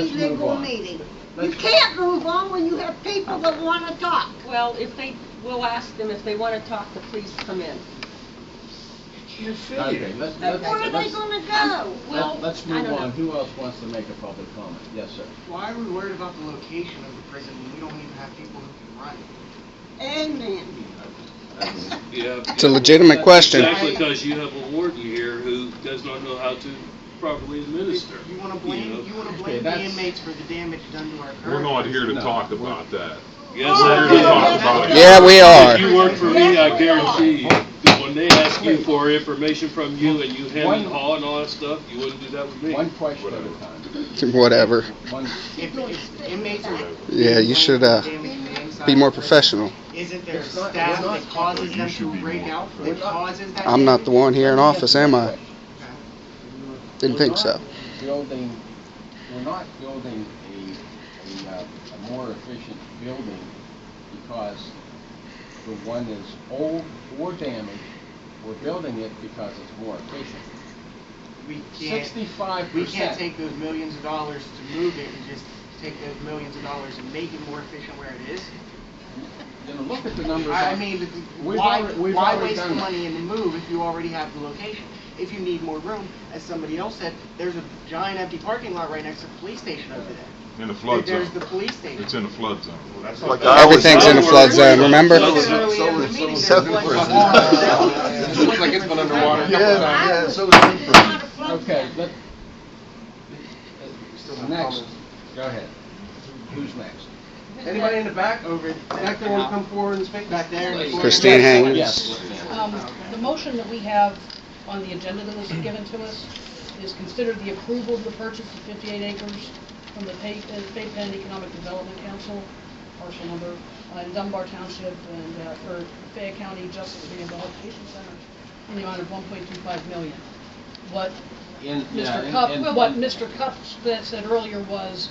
legal meeting. You can't move on when you have people that want to talk. Well, we'll ask them if they want to talk to please come in. Okay, Where are they going to go? Let's move on. Who else wants to make a public comment? Yes, sir. Why are we worried about the location of the prison when we don't even have people who can run it? Amen. It's a legitimate question. Exactly, because you have a warden here who does not know how to properly administer. You want to blame the inmates for the damage done to our current. We're not here to talk about that. Yes, We're here to talk about it. Yeah, we are. If you work for me, I guarantee you, when they ask you for information from you and you hem and haw and all that stuff, you wouldn't do that with me. One question at a time. Whatever. If inmates are Yeah, you should be more professional. Isn't there staff that causes them to break out? That causes that? I'm not the one here in office, am I? Didn't think so. We're not building a more efficient building because the one is old or damaged. We're building it because it's more efficient. We can't 65%. We can't take those millions of dollars to move it and just take those millions of dollars and make it more efficient where it is. Look at the numbers. I mean, why waste the money in the move if you already have the location? If you need more room, as somebody else said, there's a giant empty parking lot right next to the police station over there. In the flood zone. There's the police station. It's in the flood zone. Everything's in the flood zone, remember? It looks like it's been underwater. Yeah, so okay, next. Go ahead. Who's next? Anybody in the back? Over back there want to come forward and speak? Back there. Christine Haynes. Yes. The motion that we have on the agenda that was given to us is considered the approval of the purchase of 58 acres from the Fayette County Economic Development Council, parcel number, in Dunbar Township, and for Fayette County Justice Rehabilitation Center in the amount of $1.25 million. What Mr. Cupp said earlier was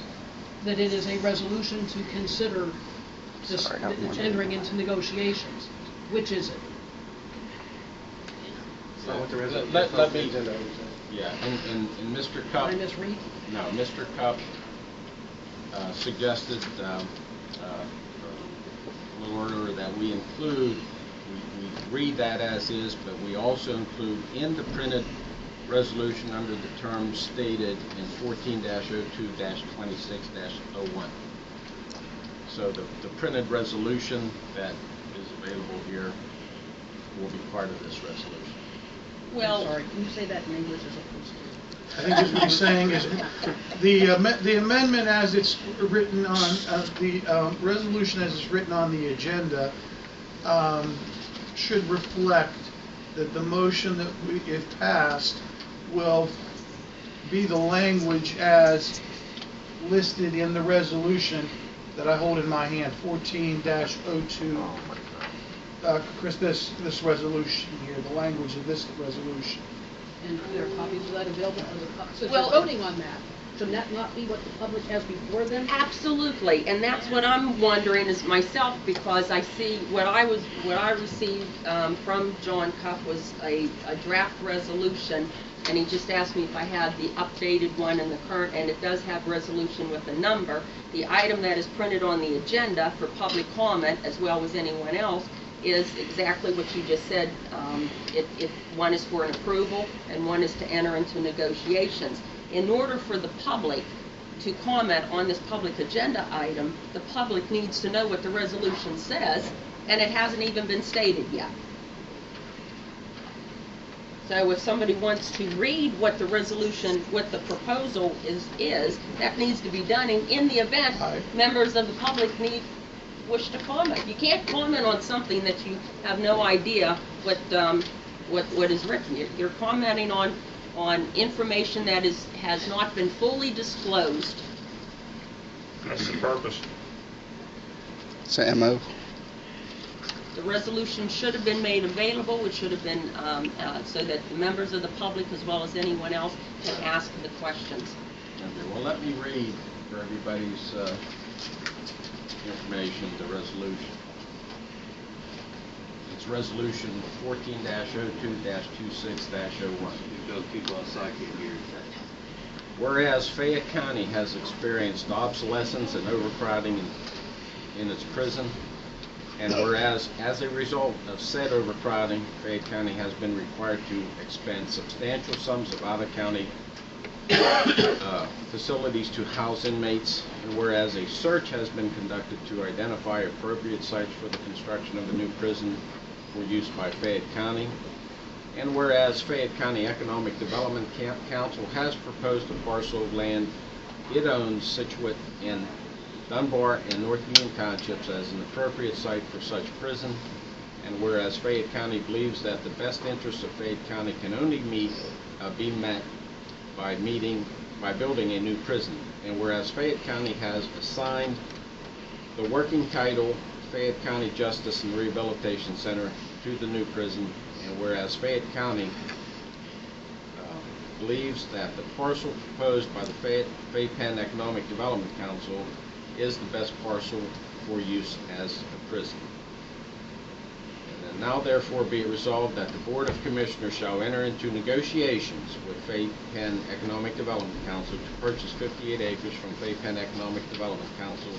that it is a resolution to consider this entering into negotiations. Which is it? Let me. Yeah, and Mr. Cupp. Did I misread? No, Mr. Cupp suggested a little earlier that we include. We read that as is, but we also include in the printed resolution under the terms stated in 14-02-26-01. So the printed resolution that is available here will be part of this resolution. Well, sorry, can you say that in English as opposed to? I think what he's saying is the amendment as it's written on the resolution as it's written on the agenda should reflect that the motion that if passed will be the language as listed in the resolution that I hold in my hand, 14-02. Chris, this resolution here, the language of this resolution. And there are copies of that available for the public. So well, you're voting on that. Should that not be what the public has before them? Absolutely, and that's what I'm wondering is myself, because I see what I received from John Cupp was a draft resolution, and he just asked me if I had the updated one and the current, and it does have resolution with a number. The item that is printed on the agenda for public comment, as well as anyone else, is exactly what you just said. One is for an approval and one is to enter into negotiations. In order for the public to comment on this public agenda item, the public needs to know what the resolution says, and it hasn't even been stated yet. So if somebody wants to read what the resolution, what the proposal is that needs to be done in the event members of the public wish to comment. You can't comment on something that you have no idea what is written. You're commenting on information that has not been fully disclosed. That's the purpose. It's an MO. The resolution should have been made available. It should have been so that the members of the public, as well as anyone else, can ask the questions. Okay, well, let me read for everybody's information the resolution. It's resolution 14-02-26-01. Those people outside can't hear Whereas Fayette County has experienced obsolescence and overcrowding in its prison, and whereas as a result of said overcrowding, Fayette County has been required to expend substantial sums of out-of-county facilities to house inmates, and whereas a search has been conducted to identify appropriate sites for the construction of a new prison for use by Fayette County, and whereas Fayette County Economic Development Council has proposed a parcel of land it owns situate in Dunbar and North Union Townships as an appropriate site for such prison, and whereas Fayette County believes that the best interests of Fayette County can only be met by building a new prison, and whereas Fayette County has assigned the working title Fayette County Justice and Rehabilitation Center to the new prison, and whereas Fayette County believes that the parcel proposed by the Fayette Penn Economic Development Council is the best parcel for use as a prison. And now therefore be it resolved that the Board of Commissioners shall enter into negotiations with Fayette Penn Economic Development Council to purchase 58 acres from Fayette Penn Economic Development Council,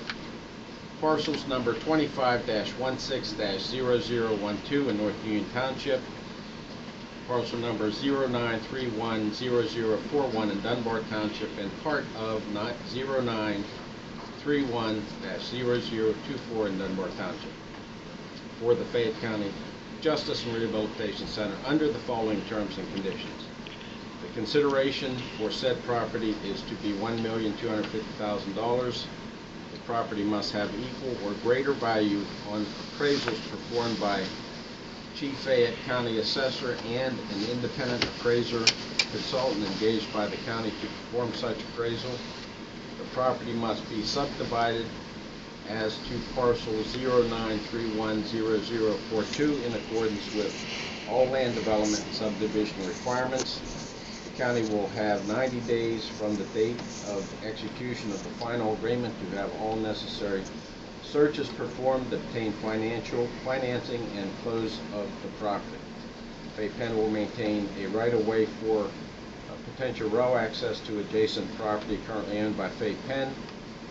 parcels number 25-16-0012 in North Union Township, parcel number 09310041 in Dunbar Township, and part of 0931-0024 in Dunbar Township, for the Fayette County Justice and Rehabilitation Center under the following terms and conditions. The consideration for said property is to be $1,250,000. The property must have equal or greater value on appraisals performed by Chief Fayette County Assessor and an independent appraiser consultant engaged by the county to perform such appraisal. The property must be subdivided as to parcel 09310042 in accordance with all land development and subdivision requirements. The county will have 90 days from the date of execution of the final agreement to have all necessary searches performed, obtain financing, and close of the property. Fayette Penn will maintain a right-of-way for potential row access to adjacent property currently owned by Fayette Penn.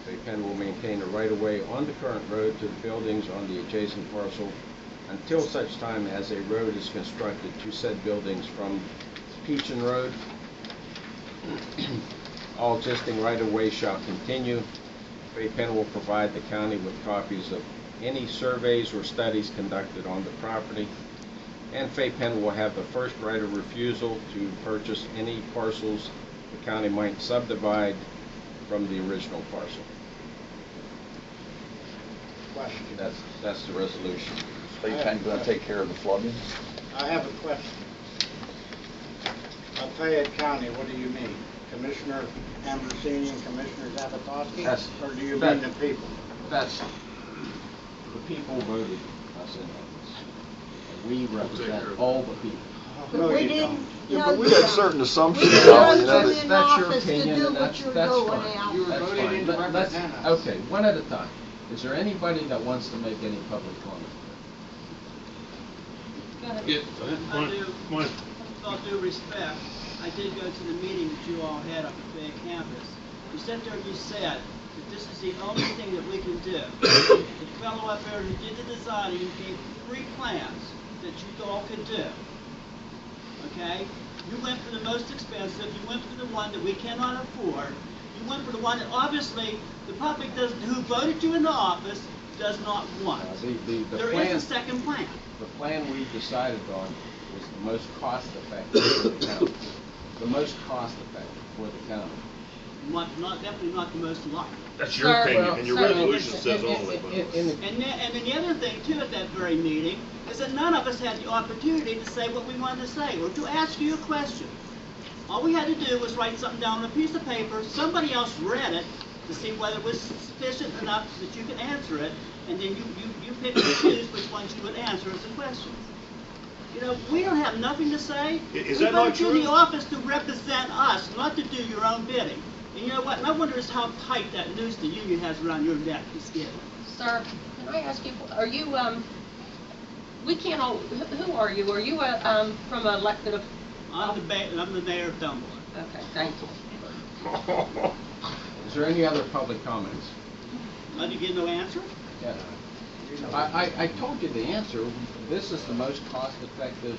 Fayette Penn will maintain a right-of-way on the current road to the buildings on the adjacent parcel until such time as a road is constructed to said buildings from Peachin Road. All existing right-of-way shall continue. Fayette Penn will provide the county with copies of any surveys or studies conducted on the property, and Fayette Penn will have the first right of refusal to purchase any parcels the county might subdivide from the original parcel. Question. That's the resolution. Fayette Penn going to take care of the flooding? I have a question. Fayette County, what do you mean? Commissioner Ambrosini and Commissioner Zapatowski? Or do you mean the people? That's, the people voted us in on this. And we represent all the people. No, We you didn't, don't. you know, But we got certain assumptions, we now, didn't you know. put you in That's your office to opinion, do and what that's you're fine. doing now. You were That's voted fine. in to Let's, represent us. okay, one at a time. Is there anybody that wants to make any public comment? Yeah, With all due respect, I did go to the meeting that you all had up at Fayette campus. You sat there and you said that this is the only thing that we can do. The fellow up there who did the designing gave 3 plans that you all could do. Okay? You went for the most expensive, you went for the one that we cannot afford, you went for the one that obviously the public who voted you into office does not want. There is a second plan. The plan we decided on was the most cost-effective for the county. The most cost-effective for the county. Definitely not the most likely. That's your opinion, and your resolution says all that. And then the other thing too at that very meeting is that none of us had the opportunity to say what we wanted to say or to ask you a question. All we had to do was write something down on a piece of paper, somebody else read it to see whether it was sufficient enough so that you could answer it, and then you pick and choose which ones you would answer as a question. You know, we don't have nothing to say. Is that not We voted you in true? the office to represent us, not to do your own bidding. And you know what? My wonder is how tight that noose the union has around your neck is getting. Sir, can I ask you, are you, we can't all, who are you? Are you, from elected of? I'm the mayor of Dunbar. Okay, thank you. Is there any other public comments? You get no answer? Yeah. I told you the answer. This is the most cost-effective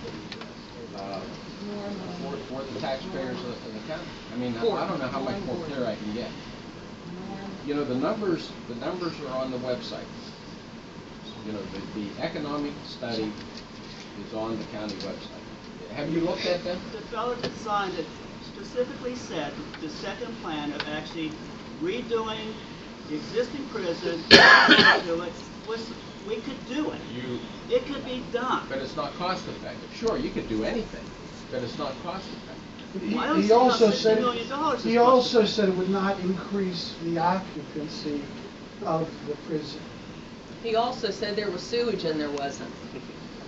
for the taxpayers of the county. I mean, I don't know how much more clear I can get. You know, the numbers are on the website. You know, the economic study is on the county website. Have you looked at them? The fellow that signed it specifically said the second plan of actually redoing the existing prison, we could do it. It could be done. But it's not cost effective. Sure, you could do anything, but it's not cost effective. He also said, He also said it would not increase the occupancy of the prison. He also said there was sewage and there wasn't.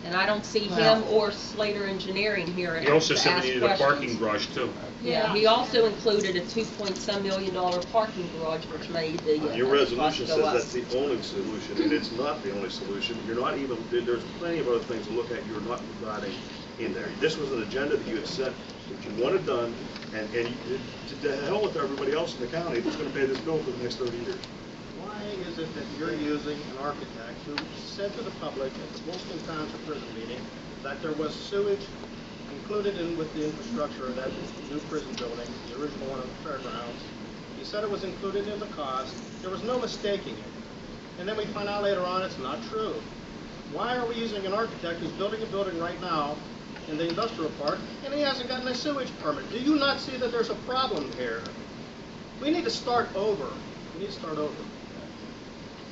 And I don't see Well- him or Slater Engineering here He to also ask said we needed a parking questions. garage too. Yeah, he also included a $2.some million parking garage, which made the Your cost resolution go says up. that's the only solution, and it's not the only solution. You're not even, there's plenty of other things to look at you're not providing in there. This was an agenda that you had set, that you wanted done, and to hell with everybody else in the county that's gonna pay this bill for the next 30 years. Why is it that you're using an architect who said to the public at the Wilson Township prison meeting that there was sewage included in with the infrastructure of that new prison building, the original one on the fairgrounds? He said it was included in the cost. There was no mistaking it. And then we find out later on it's not true. Why are we using an architect who's building a building right now in the industrial park and he hasn't gotten a sewage permit? Do you not see that there's a problem here? We need to start over. We need to start over.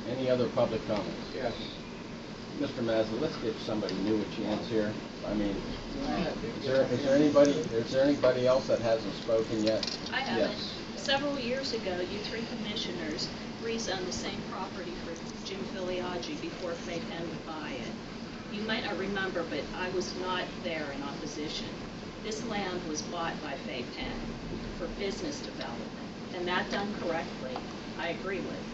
Any other public comments? Yes. Mr. Mazza, let's give somebody new a chance here. I mean, is there anybody else that hasn't spoken yet? I haven't. Yes. Several years ago, you three commissioners rezoned the same property for Jim Filiaggi before Fayette County would buy it. You might not remember, but I was not there in opposition. This land was bought by Fayette County for business development, and that done correctly, I agree with.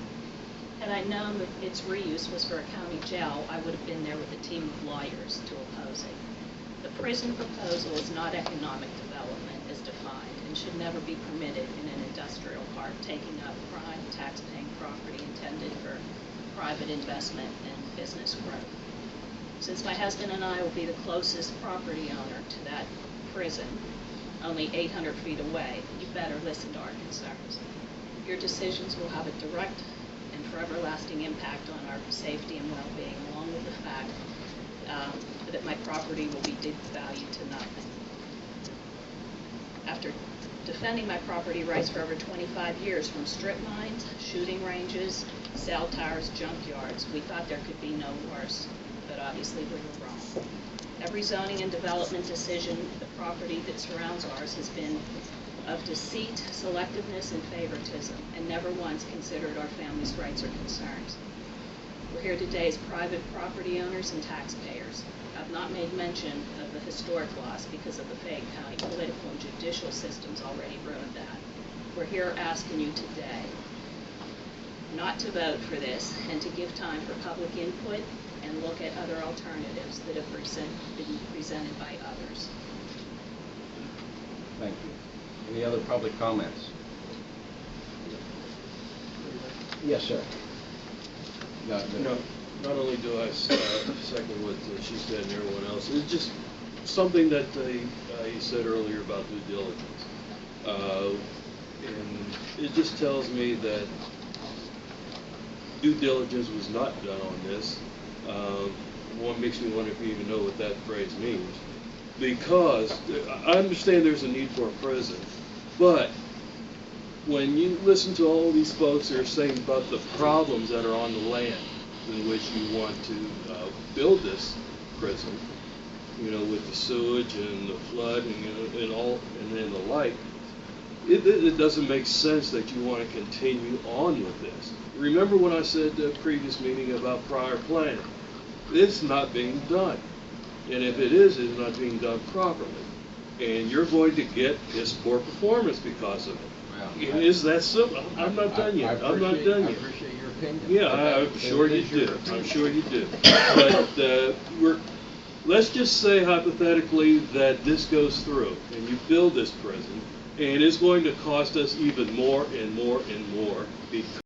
Had I known that its reuse was for a county jail, I would have been there with a team of lawyers to oppose it. The prison proposal is not economic development as defined and should never be permitted in an industrial park taking up prime tax-paying property intended for private investment and business growth. Since my husband and I will be the closest property owner to that prison, only 800 feet away, you better listen to our concerns. Your decisions will have a direct and forever lasting impact on our safety and well-being, along with the fact that my property will be devalued to nothing. After defending my property rights for over 25 years from strip mines, shooting ranges, cell towers, junkyards, we thought there could be no worse, but obviously we were wrong. Every zoning and development decision, the property that surrounds ours has been of deceit, selectiveness, and favoritism, and never once considered our family's rights or concerns. We're here today as private property owners and taxpayers. I've not made mention of the historic loss because of the Fayette County political and judicial systems already ruined that. We're here asking you today not to vote for this and to give time for public input and look at other alternatives that have been presented by others. Thank you. Any other public comments? Yes, sir. No, not only do I second what she said and everyone else, it's just something that he said earlier about due diligence. And it just tells me that due diligence was not done on this. One makes me wonder if you even know what that phrase means. Because I understand there's a need for a prison, but when you listen to all these folks that are saying about the problems that are on the land in which you want to build this prison, you know, with the sewage and the flood and all and then the like, it doesn't make sense that you want to continue on with this. Remember when I said the previous meeting about prior planning? It's not being done. And if it is, it's not being done properly. And you're going to get this poor performance because of it. Well, is that simple? I'm not done yet. I'm not done yet. I appreciate your opinion. Yeah, I'm sure you do. I'm sure you do. But let's just say hypothetically that this goes through and you build this prison And it's going to cost us even more and more and more because